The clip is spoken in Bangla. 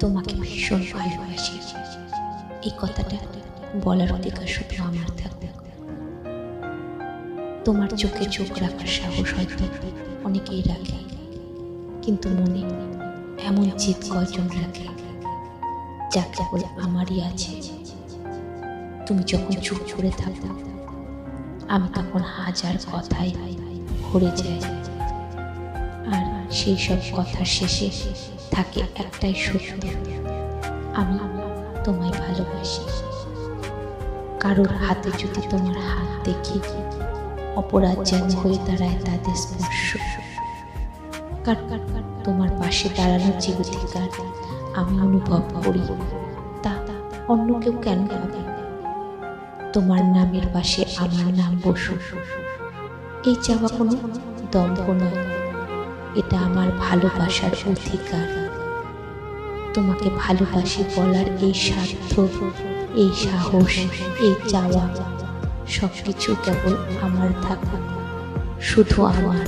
তোমাকে ভীষণ ভালোবাসি, এই কথাটা বলার অধিকার শুধু আমার থাকবে। তোমার চোখে চোখ রাখার সাহস হয়তো অনেকেই রাখে, কিন্তু মনে এমন জিদ কয়জন রাখে যা কেবল আমারই আছে। তুমি যখন চুপ করে থাকো, আমি তখন হাজার কথায় ভরে যাই, আর সেই সব কথার শেষে থাকে একটাই সত্য, আমি তোমায় ভালোবাসি। কারোর হাতে যদি তোমার হাত দেখি, অপরাধ যেন হয়ে দাঁড়ায় তাদের স্পর্শ। তোমার পাশে দাঁড়ানোর যে অধিকার আমি অনুভব করি, তা অন্য কেউ কেন পাবে? তোমার নামের পাশে আমার নাম বসু, এই চাওয়া কোনো দম্ভ নয়, এটা আমার ভালোবাসার অধিকার। তোমাকে ভালোবাসি বলার এই সাধ্য, এই সাহস, এই চাওয়া, সবকিছু কেবল আমার থাকুক, শুধু আমার।